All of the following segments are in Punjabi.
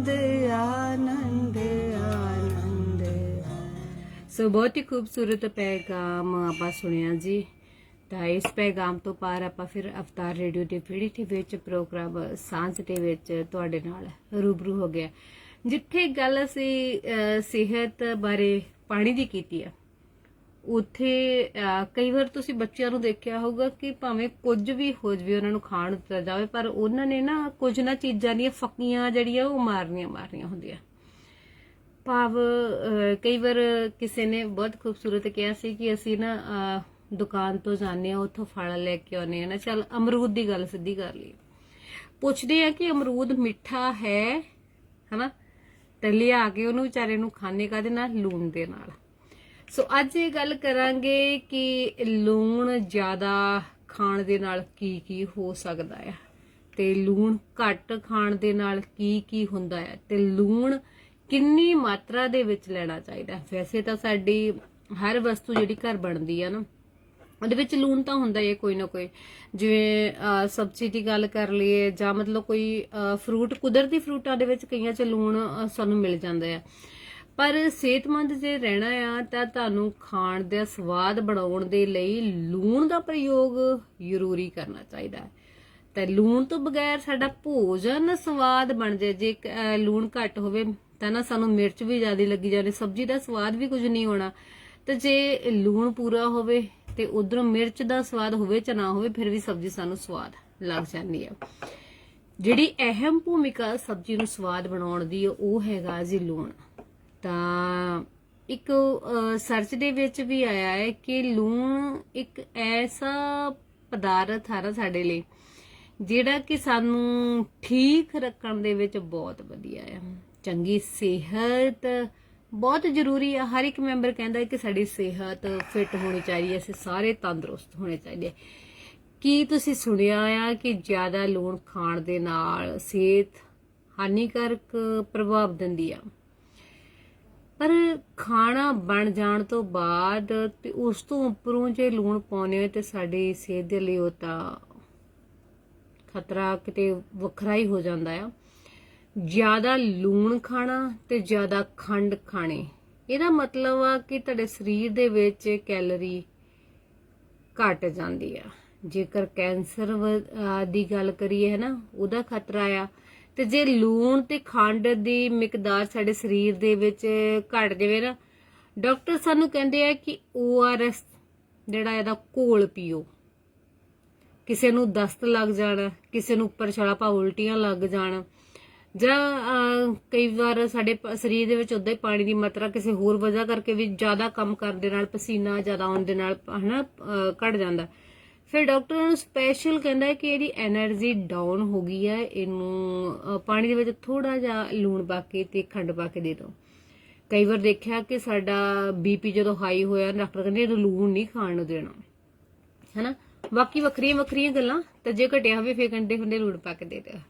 आनंद आनंद आनंद। सो बहुत ही खूबसूरत पैगाम आप सुनिया जी। तो इस पैगाम तो पार आप फिर अवतार रेडियो के पीढ़ी टी विच प्रोग्राम सांझ दे विच तुहाडे नाल रूबरू हो गया, जिथे गल असी सेहत बारे पानी दी कीती है। उत्थे कई बार तुसी बच्चों नूं देखिया होगा कि भावें कुछ भी हो जाए उन्हां नूं खाण दित्ता जावे, पर उन्हां ने ना कुछ ना चीज़ां दीयां फक्कियां जड़ियां वो मारनियां हुंदियां। भाव कई बार किसी ने बहुत खूबसूरत कहा सी कि असी ना दुकान तो जाने उत्थों फल लैके आने ना, चल अमरूद की गल सीधी कर ली, पुछदे आ कि अमरूद मिठा है ना, ते लिया के उन्होंने विचारे नूं खाने काहदे नाल, लूण दे नाल। सो अज ये गल करांगे कि लूण ज़्यादा खाण दे नाल की हो सकदा है, ते लूण घट खाण दे नाल की हुंदा है, ते लूण किन्नी मात्रा दे विच लेना चाहिदा। वैसे तो साडी हर वस्तु जिहड़ी घर बनदी है ना, ਉਹਦੇ ਵਿੱਚ ਲੂਣ ਤਾਂ ਹੁੰਦਾ ਹੀ ਕੋਈ ਨਾ ਕੋਈ, ਜਿਵੇਂ ਸਬਜ਼ੀ ਦੀ ਗੱਲ ਕਰ ਲਈਏ ਜਾਂ ਮਤਲਬ ਕੋਈ ਫਰੂਟ, ਕੁਦਰਤੀ ਫਰੂਟਾਂ ਦੇ ਵਿੱਚ ਕਈਆਂ 'ਚ ਲੂਣ ਸਾਨੂੰ ਮਿਲ ਜਾਂਦਾ ਹੈ। ਪਰ ਸਿਹਤਮੰਦ ਜੇ ਰਹਿਣਾ ਆ ਤਾਂ ਤੁਹਾਨੂੰ ਖਾਣ ਦਾ ਸਵਾਦ ਬਣਾਉਣ ਦੇ ਲਈ ਲੂਣ ਦਾ ਪ੍ਰਯੋਗ ਜ਼ਰੂਰੀ ਕਰਨਾ ਚਾਹੀਦਾ ਹੈ। ਤੇ ਲੂਣ ਤੋਂ ਬਗੈਰ ਸਾਡਾ ਭੋਜਨ ਸਵਾਦ ਬਣ ਜਾਏ, ਜੇ ਲੂਣ ਘੱਟ ਹੋਵੇ ਤਾਂ ਨਾ ਸਾਨੂੰ ਮਿਰਚ ਵੀ ਜ਼ਿਆਦਾ ਲੱਗੀ ਜਾਣੀ, ਸਬਜ਼ੀ ਦਾ ਸਵਾਦ ਵੀ ਕੁਝ ਨਹੀਂ ਹੋਣਾ। ਤੇ ਜੇ ਲੂਣ ਪੂਰਾ ਹੋਵੇ ਤੇ ਉਧਰੋਂ ਮਿਰਚ ਦਾ ਸਵਾਦ ਹੋਵੇ ਜਾਂ ਨਾ ਹੋਵੇ, ਫਿਰ ਵੀ ਸਬਜ਼ੀ ਸਾਨੂੰ ਸਵਾਦ ਲੱਗ ਜਾਂਦੀ ਆ। ਜਿਹੜੀ ਅਹਿਮ ਭੂਮਿਕਾ ਸਬਜ਼ੀ ਨੂੰ ਸਵਾਦ ਬਣਾਉਣ ਦੀ ਉਹ ਹੈਗਾ ਜੀ ਲੂਣ। ਤਾਂ ਇੱਕ ਸਰਚ ਦੇ ਵਿੱਚ ਵੀ ਆਇਆ ਹੈ ਕਿ ਲੂਣ ਇੱਕ ਐਸਾ ਪਦਾਰਥ ਹੈ ਨਾ ਸਾਡੇ ਲਈ, ਜਿਹੜਾ ਕਿ ਸਾਨੂੰ ਠੀਕ ਰੱਖਣ ਦੇ ਵਿੱਚ ਬਹੁਤ ਵਧੀਆ ਹੈ। ਚੰਗੀ ਸਿਹਤ बहुत जरूरी है। हर एक मैंबर कहता है कि साड़ी सेहत फिट होनी चाहिए, असीं सारे तंदुरुस्त होने चाहिए। की तुसीं सुनिया आ कि ज़्यादा लूण खाण दे नाल सेहत हानिकारक प्रभाव दिंदी आ, पर खाना बन जाण तो बाद ते उस तो उपरों जे लूण पाउने ते साडी सेहत दे लई ओह तां खतरा किते वखरा ही हो जांदा आ। ਜ਼ਿਆਦਾ ਲੂਣ ਖਾਣਾ ਤੇ ਜ਼ਿਆਦਾ ਖੰਡ ਖਾਣੇ, ਇਹਦਾ ਮਤਲਬ ਆ ਕਿ ਤੁਹਾਡੇ ਸਰੀਰ ਦੇ ਵਿੱਚ ਕੈਲਰੀ ਘਟ ਜਾਂਦੀ ਆ। ਜੇਕਰ ਕੈਂਸਰ ਦੀ ਗੱਲ ਕਰੀਏ ਹੈ ਨਾ, ਉਹਦਾ ਖਤਰਾ ਆ। ਤੇ ਜੇ ਲੂਣ ਤੇ ਖੰਡ ਦੀ ਮਿਕਦਾਰ ਸਾਡੇ ਸਰੀਰ ਦੇ ਵਿੱਚ ਘਟ ਜਾਵੇ ਨਾ, ਡਾਕਟਰ ਸਾਨੂੰ ਕਹਿੰਦੇ ਆ ਕਿ ORS ਜਿਹੜਾ ਇਹਦਾ ਘੋਲ ਪੀਓ। ਕਿਸੇ ਨੂੰ ਦਸਤ ਲੱਗ ਜਾਣਾ, ਕਿਸੇ ਨੂੰ ਉੱਪਰ ਛਾਲਾ ਪਾ ਉਲਟੀਆਂ ਲੱਗ ਜਾਣ, ਜਾਂ ਕਈ ਵਾਰ ਸਾਡੇ ਸਰੀਰ ਦੇ ਵਿੱਚ ਉੱਦਾਂ ਹੀ ਪਾਣੀ ਦੀ ਮਾਤਰਾ ਕਿਸੇ ਹੋਰ ਵਜ੍ਹਾ ਕਰਕੇ ਵੀ ਜ਼ਿਆਦਾ ਕੰਮ ਕਰਨ ਦੇ ਨਾਲ, ਪਸੀਨਾ ਜ਼ਿਆਦਾ ਆਉਣ ਦੇ ਨਾਲ ਹਨਾ ਘਟ ਜਾਂਦਾ। ਫਿਰ ਡਾਕਟਰ ਨੂੰ ਸਪੈਸ਼ਲ ਕਹਿੰਦਾ ਹੈ ਕਿ ਇਹਦੀ ਐਨਰਜੀ ਡਾਊਨ ਹੋ ਗਈ ਹੈ, ਇਹਨੂੰ ਪਾਣੀ ਦੇ ਵਿੱਚ ਥੋੜਾ ਜਿਹਾ ਲੂਣ ਪਾ ਕੇ ਤੇ ਖੰਡ ਪਾ ਕੇ ਦੇ ਦਿਓ। ਕਈ ਵਾਰ ਦੇਖਿਆ ਕਿ ਸਾਡਾ BP ਜਦੋਂ ਹਾਈ ਹੋਇਆ, ਡਾਕਟਰ ਕਹਿੰਦੇ ਇਹਨੂੰ ਲੂਣ ਨਹੀਂ ਖਾਣ ਨੂੰ ਦੇਣਾ ਹਨਾ। ਬਾਕੀ ਵੱਖਰੀਆਂ ਗੱਲਾਂ, ਤੇ ਜੇ ਘਟਿਆ ਹੋਵੇ ਫਿਰ ਕਹਿੰਦੇ ਹੁੰਦੇ ਲੂਣ ਪਾ ਕੇ ਦੇ ਦਿਓ।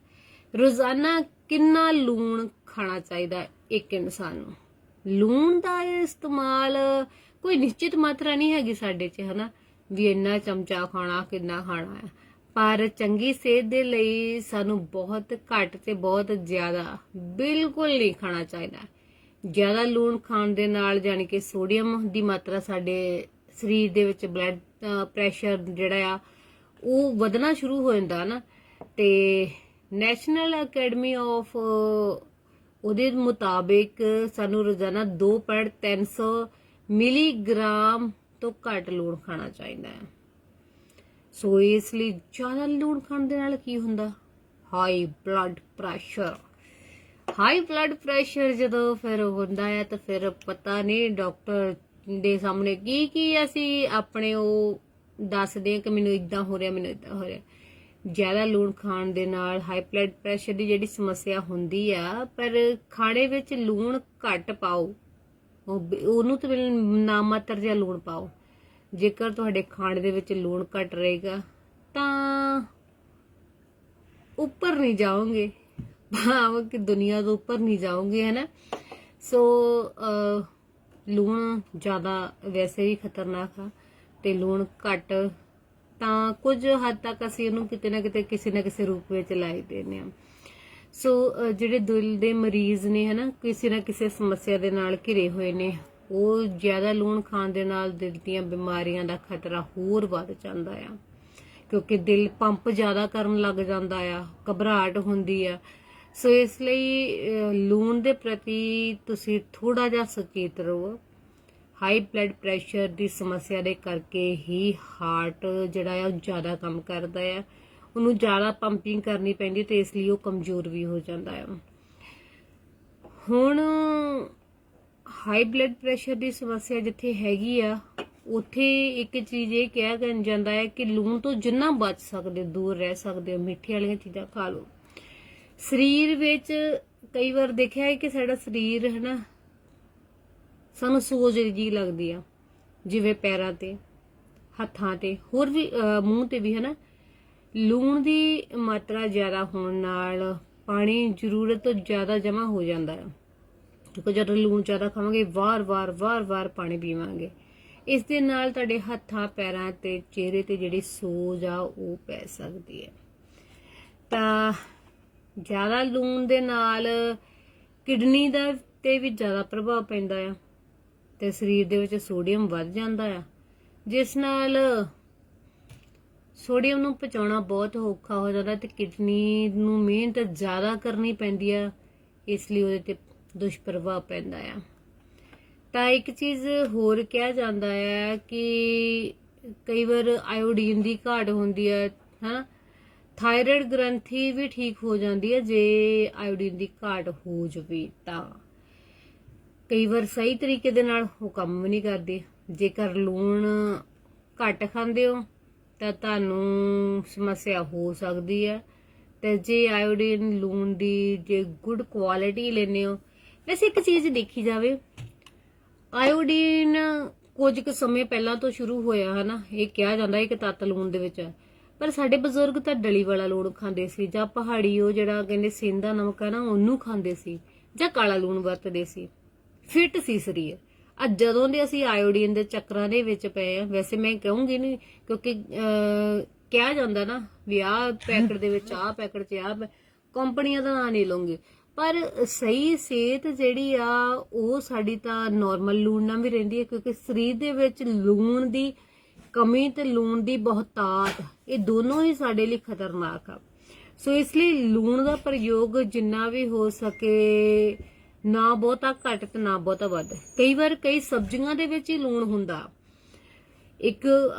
ਰੋਜ਼ਾਨਾ ਕਿੰਨਾ ਲੂਣ ਖਾਣਾ ਚਾਹੀਦਾ ਇੱਕ ਇਨਸਾਨ ਨੂੰ? ਲੂਣ ਦਾ ਇਸਤੇਮਾਲ ਕੋਈ ਨਿਸ਼ਚਿਤ ਮਾਤਰਾ ਨਹੀਂ ਹੈਗੀ ਸਾਡੇ 'ਚ ਹਨਾ, ਵੀ ਇੰਨਾ ਚਮਚਾ ਖਾਣਾ, ਕਿੰਨਾ ਖਾਣਾ ਹੈ। ਪਰ ਚੰਗੀ ਸਿਹਤ ਦੇ ਲਈ ਸਾਨੂੰ ਬਹੁਤ ਘੱਟ ਤੇ ਬਹੁਤ ਜ਼ਿਆਦਾ ਬਿਲਕੁਲ ਨਹੀਂ ਖਾਣਾ ਚਾਹੀਦਾ। ਜ਼ਿਆਦਾ ਲੂਣ ਖਾਣ ਦੇ ਨਾਲ ਜਾਣੀ ਕਿ ਸੋਡੀਅਮ ਦੀ ਮਾਤਰਾ ਸਾਡੇ ਸਰੀਰ ਦੇ ਵਿੱਚ, ਬਲੱਡ ਪ੍ਰੈਸ਼ਰ ਜਿਹੜਾ ਆ ਉਹ ਵਧਣਾ ਸ਼ੁਰੂ ਹੋ ਜਾਂਦਾ ਨਾ। ਤੇ ਨੈਸ਼ਨਲ ਅਕੈਡਮੀ ਆਫ ਉਹਦੇ ਮੁਤਾਬਿਕ ਸਾਨੂੰ ਰੋਜ਼ਾਨਾ 2.300 ਮਿਲੀਗ੍ਰਾਮ ਤੋਂ ਘੱਟ ਲੂਣ ਖਾਣਾ ਚਾਹੀਦਾ ਹੈ। ਸੋ ਇਸ ਲਈ ਜ਼ਿਆਦਾ ਲੂਣ ਖਾਣ ਦੇ ਨਾਲ ਕੀ ਹੁੰਦਾ? High blood pressure. High blood pressure ਜਦੋਂ ਫਿਰ ਹੁੰਦਾ ਹੈ ਤਾਂ ਫਿਰ ਪਤਾ ਨਹੀਂ ਡਾਕਟਰ ਦੇ ਸਾਹਮਣੇ ਕੀ ਅਸੀਂ ਆਪਣੇ ਉਹ ਦੱਸਦੇ ਕਿ ਮੈਨੂੰ ਇਦਾਂ ਹੋ ਰਿਹਾ, ਮੈਨੂੰ ਇਦਾਂ ਹੋ ਰਿਹਾ। ਜ਼ਿਆਦਾ ਲੂਣ ਖਾਣ ਦੇ ਨਾਲ ਹਾਈ ਬਲੱਡ ਪ੍ਰੈਸ਼ਰ ਦੀ ਜਿਹੜੀ ਸਮੱਸਿਆ ਹੁੰਦੀ ਆ, ਪਰ ਖਾਣੇ ਵਿੱਚ ਲੂਣ ਘੱਟ ਪਾਓ, ਉਹਨੂੰ ਤਾਂ ਨਾ ਮਾਤਰ ਜਿਹਾ ਲੂਣ ਪਾਓ। ਜੇਕਰ ਤੁਹਾਡੇ ਖਾਣੇ ਦੇ ਵਿੱਚ ਲੂਣ ਘੱਟ ਰਹੇਗਾ ਤਾਂ ਉੱਪਰ ਨਹੀਂ ਜਾਓਗੇ, ਭਾਵ ਕਿ ਦੁਨੀਆ ਤੋਂ ਉੱਪਰ ਨਹੀਂ ਜਾਓਗੇ ਹੈ ਨਾ। ਸੋ ਲੂਣ ਜ਼ਿਆਦਾ ਵੈਸੇ ਵੀ ਖਤਰਨਾਕ ਆ, ਤੇ ਲੂਣ ਘੱਟ ਤਾਂ ਕੁਝ ਹੱਦ ਤੱਕ ਅਸੀਂ ਇਹਨੂੰ ਕਿਤੇ ਨਾ ਕਿਤੇ ਕਿਸੇ ਨਾ ਕਿਸੇ ਰੂਪ ਵਿੱਚ ਲੈ ਹੀ ਦਿੰਦੇ ਹਾਂ। ਸੋ ਜਿਹੜੇ ਦਿਲ ਦੇ ਮਰੀਜ਼ ਨੇ ਹਨਾ, ਕਿਸੇ ਨਾ ਕਿਸੇ ਸਮੱਸਿਆ ਦੇ ਨਾਲ ਘਿਰੇ ਹੋਏ ਨੇ, ਉਹ ਜ਼ਿਆਦਾ ਲੂਣ ਖਾਣ ਦੇ ਨਾਲ ਦਿਲ ਦੀਆਂ ਬਿਮਾਰੀਆਂ ਦਾ ਖਤਰਾ ਹੋਰ ਵੱਧ ਜਾਂਦਾ ਆ, ਕਿਉਂਕਿ ਦਿਲ ਪੰਪ ਜ਼ਿਆਦਾ ਕਰਨ ਲੱਗ ਜਾਂਦਾ ਆ, ਘਬਰਾਹਟ ਹੁੰਦੀ ਆ। ਸੋ ਇਸ ਲਈ ਲੂਣ ਦੇ ਪ੍ਰਤੀ ਤੁਸੀਂ ਥੋੜਾ ਜਿਹਾ ਸੁਚੇਤ ਰਹੋ। ਹਾਈ ਬਲੱਡ ਪ੍ਰੈਸ਼ਰ ਦੀ ਸਮੱਸਿਆ ਦੇ ਕਰਕੇ ਹੀ ਹਾਰਟ ਜਿਹੜਾ ਆ ਉਹ ਜ਼ਿਆਦਾ ਕੰਮ ਕਰਦਾ ਆ, ਉਹਨੂੰ ਜ਼ਿਆਦਾ ਪੰਪਿੰਗ ਕਰਨੀ ਪੈਂਦੀ, ਤੇ ਇਸ ਲਈ ਉਹ ਕਮਜ਼ੋਰ ਵੀ ਹੋ ਜਾਂਦਾ ਆ। ਹੁਣ ਹਾਈ ਬਲੱਡ ਪ੍ਰੈਸ਼ਰ ਦੀ ਸਮੱਸਿਆ ਜਿੱਥੇ ਹੈਗੀ ਆ, ਉੱਥੇ ਇੱਕ ਚੀਜ਼ ਇਹ ਕਿਹਾ ਜਾਂਦਾ ਹੈ ਕਿ ਲੂਣ ਤੋਂ ਜਿੰਨਾ ਬਚ ਸਕਦੇ ਦੂਰ ਰਹਿ ਸਕਦੇ ਹੋ, ਮਿੱਠੇ ਵਾਲੀਆਂ ਚੀਜ਼ਾਂ ਖਾ ਲਓ। ਸਰੀਰ ਵਿੱਚ ਕਈ ਵਾਰ ਦੇਖਿਆ ਹੈ ਕਿ ਸਾਡਾ ਸਰੀਰ ਹੈ ਨਾ, ਸਾਨੂੰ ਸੋਜ ਜੀ ਲੱਗਦੀ ਆ, ਜਿਵੇਂ ਪੈਰਾਂ ਤੇ, ਹੱਥਾਂ ਤੇ, ਹੋਰ ਵੀ ਮੂੰਹ ਤੇ ਵੀ, ਹਨਾ। ਲੂਣ ਦੀ ਮਾਤਰਾ ਜ਼ਿਆਦਾ ਹੋਣ ਨਾਲ ਪਾਣੀ ਜ਼ਰੂਰਤ ਤੋਂ ਜ਼ਿਆਦਾ ਜਮ੍ਹਾਂ ਹੋ ਜਾਂਦਾ ਹੈ, ਕਿਉਂਕਿ ਜਦੋਂ ਲੂਣ ਜ਼ਿਆਦਾ ਖਾਵਾਂਗੇ ਵਾਰ-ਵਾਰ ਪਾਣੀ ਪੀਵਾਂਗੇ, ਇਸ ਦੇ ਨਾਲ ਤੁਹਾਡੇ ਹੱਥਾਂ ਪੈਰਾਂ ਤੇ ਚਿਹਰੇ ਤੇ ਜਿਹੜੀ ਸੋਜ ਆ ਉਹ ਪੈ ਸਕਦੀ ਹੈ। ਤਾਂ ਜ਼ਿਆਦਾ ਲੂਣ ਦੇ ਨਾਲ ਕਿਡਨੀ ਦਾ ਤੇ ਵੀ ਜ਼ਿਆਦਾ ਪ੍ਰਭਾਵ ਪੈਂਦਾ ਆ, ਤੇ ਸਰੀਰ ਦੇ ਵਿੱਚ ਸੋਡੀਅਮ ਵੱਧ ਜਾਂਦਾ ਆ, ਜਿਸ ਨਾਲ ਸੋਡੀਅਮ ਨੂੰ ਪਚਾਉਣਾ ਬਹੁਤ ਔਖਾ ਹੋ ਜਾਂਦਾ, ਤੇ ਕਿਡਨੀ ਨੂੰ ਮਿਹਨਤ ਜ਼ਿਆਦਾ ਕਰਨੀ ਪੈਂਦੀ ਆ, ਇਸ ਲਈ ਉਹਦੇ ਤੇ ਦੁਸ਼ਪ੍ਰਭਾਵ ਪੈਂਦਾ ਆ। ਤਾਂ ਇੱਕ ਚੀਜ਼ ਹੋਰ ਕਿਹਾ ਜਾਂਦਾ ਹੈ ਕਿ ਕਈ ਵਾਰ ਆਇਓਡੀਨ ਦੀ ਘਾਟ ਹੁੰਦੀ ਹੈ, ਹਨਾ। ਥਾਇਰਾਇਡ ਗ੍ਰੰਥੀ ਵੀ ਠੀਕ ਹੋ ਜਾਂਦੀ ਹੈ ਜੇ ਆਇਓਡੀਨ ਦੀ ਘਾਟ ਹੋ ਜਾਵੇ ਤਾਂ। ਕਈ ਵਾਰ ਸਹੀ ਤਰੀਕੇ ਦੇ ਨਾਲ ਉਹ ਕੰਮ ਵੀ ਨਹੀਂ ਕਰਦੀ। ਜੇਕਰ ਲੂਣ ਘੱਟ ਖਾਂਦੇ ਹੋ ਤਾਂ ਤੁਹਾਨੂੰ ਸਮੱਸਿਆ ਹੋ ਸਕਦੀ ਹੈ, ਤੇ ਜੇ ਆਇਓਡੀਨ ਲੂਣ ਦੀ ਜੇ ਗੁੱਡ ਕੁਆਲਿਟੀ ਲੈਂਦੇ ਹੋ। ਵੈਸੇ ਇੱਕ ਚੀਜ਼ ਦੇਖੀ ਜਾਵੇ, ਆਇਓਡੀਨ ਕੁਝ ਕੁ ਸਮੇਂ ਪਹਿਲਾਂ ਤੋਂ ਸ਼ੁਰੂ ਹੋਇਆ, ਹਨਾ। ਇਹ ਕਿਹਾ ਜਾਂਦਾ ਹੈ ਕਿ ਤੱਤ ਲੂਣ ਦੇ ਵਿੱਚ ਹੈ, ਪਰ ਸਾਡੇ ਬਜ਼ੁਰਗ ਤਾਂ ਡਲੀ ਵਾਲਾ ਲੂਣ ਖਾਂਦੇ ਸੀ, ਜਾਂ ਪਹਾੜੀ ਉਹ ਜਿਹੜਾ ਕਹਿੰਦੇ ਸੇਂਦਾ ਨਮਕ ਹੈ ਨਾ, ਉਹਨੂੰ ਖਾਂਦੇ ਸੀ, ਜਾਂ ਕਾਲਾ ਲੂਣ ਵਰਤਦੇ ਸੀ, ਫਿੱਟ ਸੀ ਸਰੀਰ। ਅੱਜ ਜਦੋਂ ਦੇ ਅਸੀਂ ਆਇਓਡੀਨ ਦੇ ਚੱਕਰਾਂ ਦੇ ਵਿੱਚ ਪਏ ਆ, ਵੈਸੇ ਮੈਂ ਕਹੂੰਗੀ ਨਹੀਂ, ਕਿਉਂਕਿ ਕਿਹਾ ਜਾਂਦਾ ਨਾ ਵੀ ਆਹ ਪੈਕਟ ਦੇ ਵਿੱਚ, ਆਹ ਪੈਕਟ 'ਚ ਆਹ, ਕੰਪਨੀਆਂ ਦਾ ਨਾਂ ਨਹੀਂ ਲਵਾਂਗੇ, ਪਰ ਸਹੀ ਸਿਹਤ ਜਿਹੜੀ ਆ ਉਹ ਸਾਡੀ ਤਾਂ ਨਾਰਮਲ ਲੂਣ ਨਾਲ ਵੀ ਰਹਿੰਦੀ ਹੈ, ਕਿਉਂਕਿ ਸਰੀਰ ਦੇ ਵਿੱਚ ਲੂਣ ਦੀ ਕਮੀ ਤੇ ਲੂਣ ਦੀ ਬਹੁਤਾਤ, ਇਹ ਦੋਨੋਂ ਹੀ ਸਾਡੇ ਲਈ ਖਤਰਨਾਕ ਆ। ਸੋ ਇਸ ਲਈ ਲੂਣ ਦਾ ਪ੍ਰਯੋਗ ਜਿੰਨਾ ਵੀ ਹੋ ਸਕੇ, ਨਾ ਬਹੁਤਾ ਘੱਟ ਤੇ ਨਾ ਬਹੁਤਾ ਵੱਧ। ਕਈ ਵਾਰ ਕਈ ਸਬਜ਼ੀਆਂ ਦੇ ਵਿੱਚ ਹੀ ਲੂਣ ਹੁੰਦਾ। ਇੱਕ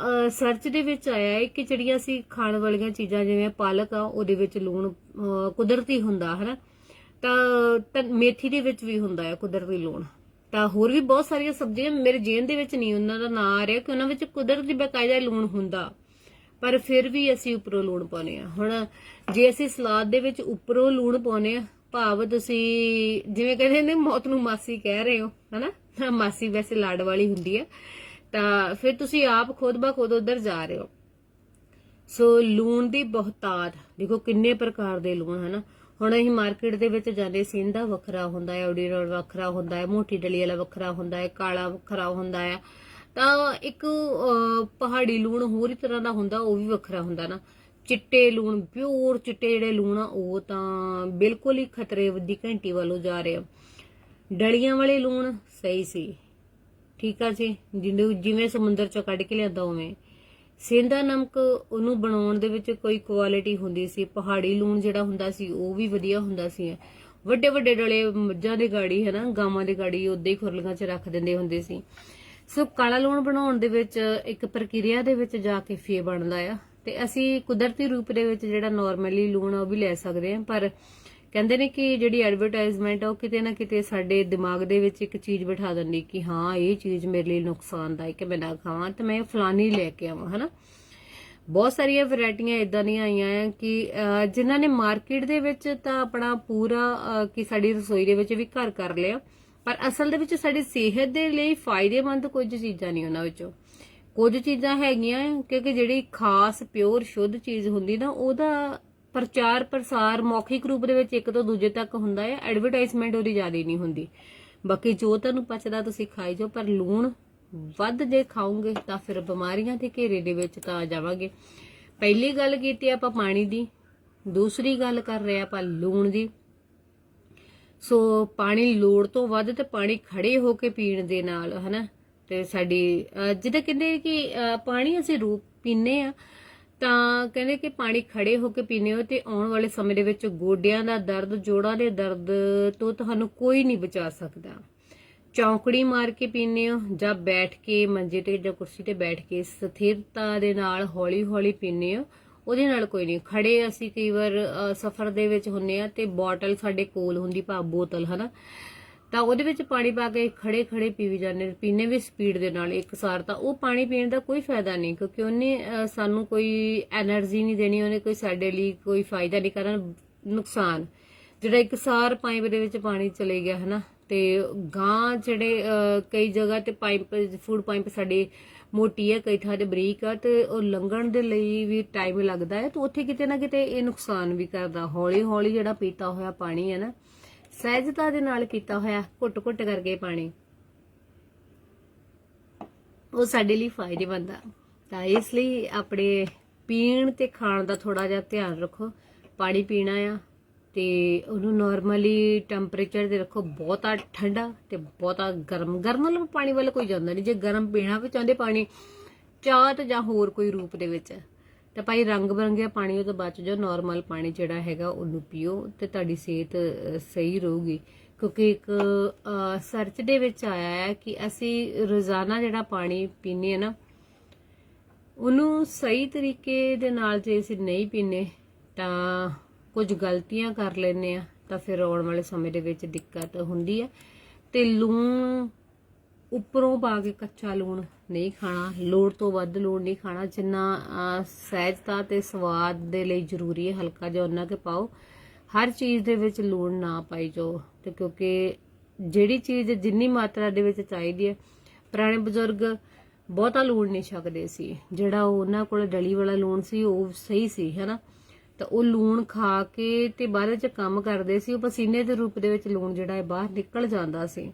ਸਰਚ ਦੇ ਵਿੱਚ ਆਇਆ ਹੈ ਕਿ ਜਿਹੜੀਆਂ ਅਸੀਂ ਖਾਣ ਵਾਲੀਆਂ ਚੀਜ਼ਾਂ ਜਿਵੇਂ ਪਾਲਕ ਆ, ਉਹਦੇ ਵਿੱਚ ਲੂਣ ਕੁਦਰਤੀ ਹੁੰਦਾ, ਹਨਾ। ਤਾਂ ਮੇਥੀ ਦੇ ਵਿੱਚ ਵੀ ਹੁੰਦਾ ਹੈ ਕੁਦਰਤੀ ਲੂਣ। ਤਾਂ ਹੋਰ ਵੀ ਬਹੁਤ ਸਾਰੀਆਂ ਸਬਜ਼ੀਆਂ, ਮੇਰੇ ਜੇਨ ਦੇ ਵਿੱਚ ਨਹੀਂ ਉਹਨਾਂ ਦਾ ਨਾਂ ਆ ਰਿਹਾ ਕਿ ਉਹਨਾਂ ਵਿੱਚ ਕੁਦਰਤੀ ਬਕਾਇਦਾ ਲੂਣ ਹੁੰਦਾ, ਪਰ ਫਿਰ ਵੀ ਅਸੀਂ ਉੱਪਰੋਂ ਲੂਣ ਪਾਉਂਦੇ ਆ। ਹੁਣ ਜੇ ਅਸੀਂ ਸਲਾਦ ਦੇ ਵਿੱਚ ਉੱਪਰੋਂ ਲੂਣ ਪਾਉਂਦੇ ਆ, ਭਾਵ ਤੁਸੀਂ ਜਿਵੇਂ ਕਹਿੰਦੇ ਨੇ ਮੌਤ ਨੂੰ ਮਾਸੀ ਕਹਿ ਰਹੇ ਹੋ, ਹਨਾ। ਮਾਸੀ ਵੈਸੇ ਲਾਡ ਵਾਲੀ ਹੁੰਦੀ ਹੈ, ਤਾਂ ਫਿਰ ਤੁਸੀਂ ਆਪ ਖੁਦ ਬ ਖੁਦ ਉਧਰ ਜਾ ਰਹੇ ਹੋ। ਸੋ ਲੂਣ ਦੀ ਬਹੁਤਾਤ ਦੇਖੋ, ਕਿੰਨੇ ਪ੍ਰਕਾਰ ਦੇ ਲੂਣ, ਹਨਾ। ਹੁਣ ਅਸੀਂ ਮਾਰਕੀਟ ਦੇ ਵਿੱਚ ਜਾਂਦੇ, ਸਿੰਧਾ ਵੱਖਰਾ ਹੁੰਦਾ ਹੈ, ਆਇਓਡੀਨ ਵੱਖਰਾ ਹੁੰਦਾ ਹੈ, ਮੋਟੀ ਡਲੀ ਵਾਲਾ ਵੱਖਰਾ ਹੁੰਦਾ ਹੈ, ਕਾਲਾ ਵੱਖਰਾ ਹੁੰਦਾ ਹੈ, ਤਾਂ ਇੱਕ ਪਹਾੜੀ ਲੂਣ ਹੋਰ ਹੀ ਤਰ੍ਹਾਂ ਦਾ ਹੁੰਦਾ, ਉਹ ਵੀ ਵੱਖਰਾ ਹੁੰਦਾ ਨਾ। ਚਿੱਟੇ ਲੂਣ, ਪਿਓਰ ਚਿੱਟੇ ਜਿਹੜੇ ਲੂਣ ਆ, ਉਹ ਤਾਂ ਬਿਲਕੁਲ ਹੀ ਖਤਰੇ ਦੀ ਘੰਟੀ ਵੱਲੋਂ ਜਾ ਰਹੇ ਆ। ਡਲੀਆਂ ਵਾਲੇ ਲੂਣ ਸਹੀ ਸੀ, ਠੀਕ ਆ ਜੀ, ਜਿਵੇਂ ਸਮੁੰਦਰ ਚੋਂ ਕੱਢ ਕੇ ਲਿਆਂਦਾ ਉਵੇਂ। ਸੇਂਦਾ ਨਮਕ, ਉਹਨੂੰ ਬਣਾਉਣ ਦੇ ਵਿੱਚ ਕੋਈ ਕੁਆਲਿਟੀ ਹੁੰਦੀ ਸੀ। ਪਹਾੜੀ ਲੂਣ ਜਿਹੜਾ ਹੁੰਦਾ ਸੀ ਉਹ ਵੀ ਵਧੀਆ ਹੁੰਦਾ ਸੀ। ਵੱਡੇ ਵੱਡੇ ਡਲੇ ਮੱਝਾਂ ਦੇ ਗਾੜੀ, ਹਨਾ, ਗਾਵਾਂ ਦੇ ਗਾੜੀ ਉਦਾਂ ਹੀ ਖੁਰਲੀਆਂ 'ਚ ਰੱਖ ਦਿੰਦੇ ਹੁੰਦੇ ਸੀ। ਸੋ ਕਾਲਾ ਲੂਣ ਬਣਾਉਣ ਦੇ ਵਿੱਚ ਇੱਕ ਪ੍ਰਕਿਰਿਆ ਦੇ ਵਿੱਚ ਜਾ ਕੇ ਫੇਰ ਬਣਦਾ ਆ, ਤੇ ਅਸੀਂ ਕੁਦਰਤੀ ਰੂਪ ਦੇ ਵਿੱਚ ਜਿਹੜਾ ਨਾਰਮਲੀ ਲੂਣ ਆ ਉਹ ਵੀ ਲੈ ਸਕਦੇ ਹਾਂ। ਪਰ ਕਹਿੰਦੇ ਨੇ ਕਿ ਜਿਹੜੀ ਐਡਵਰਟਾਈਜ਼ਮੈਂਟ ਆ ਉਹ ਕਿਤੇ ਨਾ ਕਿਤੇ ਸਾਡੇ ਦਿਮਾਗ ਦੇ ਵਿੱਚ ਇੱਕ ਚੀਜ਼ ਬਿਠਾ ਦਿੰਦੀ ਕਿ ਹਾਂ ਇਹ ਚੀਜ਼ ਮੇਰੇ ਲਈ ਨੁਕਸਾਨਦਾਇਕ ਹੈ, ਮੈਂ ਨਾ ਖਾਵਾਂ ਤੇ ਮੈਂ ਫਲਾਨੀ ਲੈ ਕੇ ਆਵਾਂ, ਹਨਾ। ਬਹੁਤ ਸਾਰੀਆਂ ਵੈਰਾਈਟੀਆਂ ਇਦਾਂ ਦੀਆਂ ਆਈਆਂ ਆ ਕਿ ਜਿਨ੍ਹਾਂ ਨੇ ਮਾਰਕੀਟ ਦੇ ਵਿੱਚ ਤਾਂ ਆਪਣਾ ਪੂਰਾ ਕਿ ਸਾਡੀ ਰਸੋਈ ਦੇ ਵਿੱਚ ਵੀ ਘਰ ਕਰ ਲਿਆ, ਪਰ ਅਸਲ ਦੇ ਵਿੱਚ ਸਾਡੀ ਸਿਹਤ ਦੇ ਲਈ ਫਾਇਦੇਮੰਦ ਕੁਝ ਚੀਜ਼ਾਂ ਨਹੀਂ ਉਹਨਾਂ ਵਿੱਚੋਂ। ਕੁਝ ਚੀਜ਼ਾਂ ਹੈਗੀਆਂ ਕਿਉਂਕਿ ਜਿਹੜੀ ਖਾਸ ਪਿਓਰ ਸ਼ੁੱਧ ਚੀਜ਼ ਹੁੰਦੀ ਨਾ, ਉਹਦਾ ਪ੍ਰਚਾਰ ਪ੍ਰਸਾਰ ਮੌਖਿਕ ਰੂਪ ਦੇ ਵਿੱਚ ਇੱਕ ਤੋਂ ਦੂਜੇ ਤੱਕ ਹੁੰਦਾ ਹੈ, ਐਡਵਰਟਾਈਜ਼ਮੈਂਟ ਉਹਦੀ ਜ਼ਿਆਦਾ ਨਹੀਂ ਹੁੰਦੀ। ਬਾਕੀ ਜੋ ਤੁਹਾਨੂੰ ਪਚਦਾ ਤੁਸੀਂ ਖਾਈ ਜਾਓ, ਪਰ ਲੂਣ ਵੱਧ ਜੇ ਖਾਓਗੇ ਤਾਂ ਫਿਰ ਬਿਮਾਰੀਆਂ ਦੇ ਘੇਰੇ ਦੇ ਵਿੱਚ ਤਾਂ ਆ ਜਾਵਾਂਗੇ। ਪਹਿਲੀ ਗੱਲ ਕੀਤੀ ਆਪਾਂ ਪਾਣੀ ਦੀ, ਦੂਸਰੀ ਗੱਲ ਕਰ ਰਹੇ ਆਪਾਂ ਲੂਣ ਦੀ, ਸੋ ਪਾਣੀ ਲੋੜ ਤੋਂ ਵੱਧ ਤੇ ਪਾਣੀ ਖੜੇ ਹੋ ਕੇ ਪੀਣ ਦੇ ਨਾਲ ਹਨਾ ਤੇ ਸਾਡੀ ਜਿੱਦਾਂ ਕਹਿੰਦੇ ਕਿ ਪਾਣੀ ਅਸੀਂ ਰੂਪ ਪੀਨੇ ਆ, ਤਾਂ ਕਹਿੰਦੇ ਕਿ ਪਾਣੀ ਖੜੇ ਹੋ ਕੇ ਪੀਨੇ ਹੋ ਤੇ ਆਉਣ ਵਾਲੇ ਸਮੇਂ ਦੇ ਵਿੱਚ ਗੋਡਿਆਂ ਦਾ ਦਰਦ, ਜੋੜਾਂ ਦੇ ਦਰਦ ਤੋਂ ਤੁਹਾਨੂੰ ਕੋਈ ਨਹੀਂ ਬਚਾ ਸਕਦਾ। ਚੌਂਕੜੀ ਮਾਰ ਕੇ ਪੀਨੇ ਹੋ ਜਾਂ ਬੈਠ ਕੇ ਮੰਜੇ ਤੇ ਜਾਂ ਕੁਰਸੀ ਤੇ ਬੈਠ ਕੇ ਸਥਿਰਤਾ ਦੇ ਨਾਲ ਹੌਲੀ ਹੌਲੀ ਪੀਨੇ ਹੋ, ਉਹਦੇ ਨਾਲ ਕੋਈ ਨਹੀਂ। ਖੜੇ ਅਸੀਂ ਕਈ ਵਾਰ ਸਫ਼ਰ ਦੇ ਵਿੱਚ ਹੁੰਨੇ ਆ ਤੇ ਬੋਟਲ ਸਾਡੇ ਕੋਲ ਹੁੰਦੀ, ਬੋਤਲ ਹਨਾ, ਤਾਂ ਉਹਦੇ ਵਿੱਚ ਪਾਣੀ ਪਾ ਕੇ ਖੜੇ ਖੜੇ ਪੀਵੀ ਜਾਂਦੇ, ਪੀਨੇ ਵੀ ਸਪੀਡ ਦੇ ਨਾਲ ਇੱਕਸਾਰ, ਤਾਂ ਉਹ ਪਾਣੀ ਪੀਣ ਦਾ ਕੋਈ ਫਾਇਦਾ ਨਹੀਂ, ਕਿਉਂਕਿ ਉਹਨੇ ਸਾਨੂੰ ਕੋਈ એનર્ਜੀ ਨਹੀਂ ਦੇਣੀ, ਉਹਨੇ ਕੋਈ ਸਾਡੇ ਲਈ ਕੋਈ ਫਾਇਦਾ ਨਹੀਂ ਕਰਨਾ, ਨੁਕਸਾਨ। ਜਿਹੜਾ ਇੱਕਸਾਰ ਪਾਈਪ ਦੇ ਵਿੱਚ ਪਾਣੀ ਚਲੇ ਗਿਆ ਹਨਾ, ਤੇ ਗਾਂ ਜਿਹੜੇ ਕਈ ਜਗ੍ਹਾ ਤੇ ਪਾਈਪ, ਫੂਡ ਪਾਈਪ ਸਾਡੀ ਮੋਟੀ ਹੈ, ਕਈ ਥਾਂ ਤੇ ਬਰੀਕ ਆ, ਤੇ ਉਹ ਲੰਘਣ ਦੇ ਲਈ ਵੀ ਟਾਈਮ ਲੱਗਦਾ ਹੈ, ਤੇ ਉੱਥੇ ਕਿਤੇ ਨਾ ਕਿਤੇ ਇਹ ਨੁਕਸਾਨ ਵੀ ਕਰਦਾ। ਹੌਲੀ ਹੌਲੀ ਜਿਹੜਾ ਪੀਤਾ ਹੋਇਆ ਪਾਣੀ ਹੈ ਨਾ, ਸਹਿਜਤਾ ਦੇ ਨਾਲ ਕੀਤਾ ਹੋਇਆ ਘੁੱਟ ਘੁੱਟ ਕਰਕੇ ਪਾਣੀ, ਉਹ ਸਾਡੇ ਲਈ ਫਾਇਦੇਮੰਦ ਆ। ਤਾਂ ਇਸ ਲਈ ਆਪਣੇ ਪੀਣ ਤੇ ਖਾਣ ਦਾ ਥੋੜਾ ਜਿਹਾ ਧਿਆਨ ਰੱਖੋ। ਪਾਣੀ ਪੀਣਾ ਆ ਤੇ ਉਹਨੂੰ ਨਾਰਮਲੀ ਟੈਂਪਰੇਚਰ ਤੇ ਰੱਖੋ, ਬਹੁਤਾ ਠੰਡਾ ਤੇ ਬਹੁਤਾ ਗਰਮ। ਗਰਮ ਵਾਲਾ ਪਾਣੀ ਵੱਲ ਕੋਈ ਜਾਂਦਾ ਨਹੀਂ। ਜੇ ਗਰਮ ਪੀਣਾ ਵੀ ਚਾਹੁੰਦੇ ਪਾਣੀ, ਚਾਹ ਤੇ ਜਾਂ ਹੋਰ ਕੋਈ ਰੂਪ ਦੇ ਵਿੱਚ, ਤੇ ਭਾਈ ਰੰਗ ਬਰੰਗਿਆ ਪਾਣੀ ਉਹ ਤੋਂ ਬਚ ਜਾਓ। ਨਾਰਮਲ ਪਾਣੀ ਜਿਹੜਾ ਹੈਗਾ ਉਹਨੂੰ ਪੀਓ ਤੇ ਤੁਹਾਡੀ ਸਿਹਤ ਸਹੀ ਰਹੂਗੀ। ਕਿਉਂਕਿ ਇੱਕ ਸਰਚ ਦੇ ਵਿੱਚ ਆਇਆ ਹੈ ਕਿ ਅਸੀਂ ਰੋਜ਼ਾਨਾ ਜਿਹੜਾ ਪਾਣੀ ਪੀਨੇ ਆ ਨਾ, ਉਹਨੂੰ ਸਹੀ ਤਰੀਕੇ ਦੇ ਨਾਲ ਜੇ ਅਸੀਂ ਨਹੀਂ ਪੀਨੇ ਤਾਂ ਕੁਝ ਗਲਤੀਆਂ ਕਰ ਲੈਨੇ ਆ, ਤਾਂ ਫਿਰ ਆਉਣ ਵਾਲੇ ਸਮੇਂ ਦੇ ਵਿੱਚ ਦਿੱਕਤ ਹੁੰਦੀ ਹੈ। ਤੇ ਲੂਣ ਉੱਪਰੋਂ ਪਾ ਕੇ ਕੱਚਾ ਲੂਣ ਨਹੀਂ ਖਾਣਾ, ਲੋੜ ਤੋਂ ਵੱਧ ਲੂਣ ਨਹੀਂ ਖਾਣਾ। ਜਿੰਨਾ ਸਹਿਜਤਾ ਤੇ ਸਵਾਦ ਦੇ ਲਈ ਜ਼ਰੂਰੀ ਹੈ ਹਲਕਾ ਜਿਹਾ ਉਹਨਾਂ ਕੇ ਪਾਓ। ਹਰ ਚੀਜ਼ ਦੇ ਵਿੱਚ ਲੂਣ ਨਾ ਪਾਈ ਜਾਓ, ਤੇ ਕਿਉਂਕਿ ਜਿਹੜੀ ਚੀਜ਼ ਜਿੰਨੀ ਮਾਤਰਾ ਦੇ ਵਿੱਚ ਚਾਹੀਦੀ ਹੈ, ਪੁਰਾਣੇ ਬਜ਼ੁਰਗ ਬਹੁਤਾ ਲੂਣ ਨਹੀਂ ਛਕਦੇ ਸੀ, ਜਿਹੜਾ ਉਹਨਾਂ ਕੋਲ ਡਲੀ ਵਾਲਾ ਲੂਣ ਸੀ ਉਹ ਸਹੀ ਸੀ ਹਨਾ, ਤਾਂ ਉਹ ਲੂਣ ਖਾ ਕੇ ਤੇ ਬਾਅਦ ਵਿੱਚ ਕੰਮ ਕਰਦੇ ਸੀ, ਉਹ ਪਸੀਨੇ ਦੇ ਰੂਪ ਦੇ ਵਿੱਚ ਲੂਣ ਜਿਹੜਾ ਹੈ ਬਾਹਰ ਨਿਕਲ ਜਾਂਦਾ ਸੀ।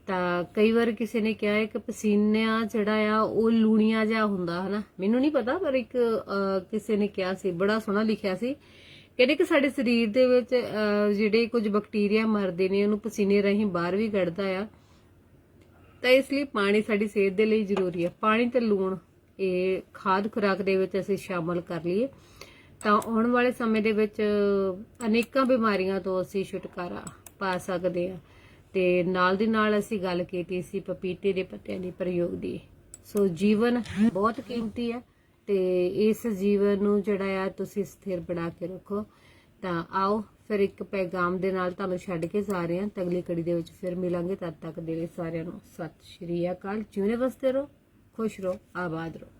ਤਾਂ ਕਈ ਵਾਰ ਕਿਸੇ ਨੇ ਕਿਹਾ ਹੈ ਕਿ ਪਸੀਨਾ ਜਿਹੜਾ ਆ ਉਹ ਲੂਣੀਆ ਜਿਹਾ ਹੁੰਦਾ ਹਨਾ, ਮੈਨੂੰ ਨਹੀਂ ਪਤਾ, ਪਰ ਇੱਕ ਕਿਸੇ ਨੇ ਕਿਹਾ ਸੀ, ਬੜਾ ਸੋਹਣਾ ਲਿਖਿਆ ਸੀ, ਕਹਿੰਦੇ ਕਿ ਸਾਡੇ ਸਰੀਰ ਦੇ ਵਿੱਚ ਜਿਹੜੇ ਕੁਝ ਬੈਕਟੀਰੀਆ ਮਰਦੇ ਨੇ ਉਹਨੂੰ ਪਸੀਨੇ ਰਾਹੀਂ ਬਾਹਰ ਵੀ ਕੱਢਦਾ ਆ। ਤਾਂ ਇਸ ਲਈ ਪਾਣੀ ਸਾਡੀ ਸਿਹਤ ਦੇ ਲਈ ਜ਼ਰੂਰੀ ਹੈ। ਪਾਣੀ ਤੇ ਲੂਣ ਇਹ ਖਾਦ ਖੁਰਾਕ ਦੇ ਵਿੱਚ ਅਸੀਂ ਸ਼ਾਮਲ ਕਰ ਲਈਏ ਤਾਂ ਆਉਣ ਵਾਲੇ ਸਮੇਂ ਦੇ ਵਿੱਚ ਅਨੇਕਾਂ ਬਿਮਾਰੀਆਂ ਤੋਂ ਅਸੀਂ ਛੁਟਕਾਰਾ ਪਾ ਸਕਦੇ ਹਾਂ। ਤੇ ਨਾਲ ਦੀ ਨਾਲ ਅਸੀਂ ਗੱਲ ਕੀਤੀ ਸੀ ਪਪੀਤੇ ਦੇ ਪੱਤਿਆਂ ਦੇ ਪ੍ਰਯੋਗ ਦੀ। ਸੋ ਜੀਵਨ ਬਹੁਤ ਕੀਮਤੀ ਹੈ ਤੇ ਇਸ ਜੀਵਨ ਨੂੰ ਜਿਹੜਾ ਆ ਤੁਸੀਂ ਸਥਿਰ ਬਣਾ ਕੇ ਰੱਖੋ। ਤਾਂ ਆਓ ਫਿਰ ਇੱਕ ਪੈਗਾਮ ਦੇ ਨਾਲ ਤੁਹਾਨੂੰ ਛੱਡ ਕੇ ਜਾ ਰਹੇ ਹਾਂ। ਅਗਲੀ ਕੜੀ ਦੇ ਵਿੱਚ ਫਿਰ ਮਿਲਾਂਗੇ। ਤਦ ਤੱਕ ਦੇ ਲਈ ਸਾਰਿਆਂ ਨੂੰ ਸਤਿ ਸ਼੍ਰੀ ਅਕਾਲ। ਜਿਉਂਦੇ ਵਸਦੇ ਰਹੋ, ਖੁਸ਼ ਰਹੋ, ਆਬਾਦ ਰਹੋ।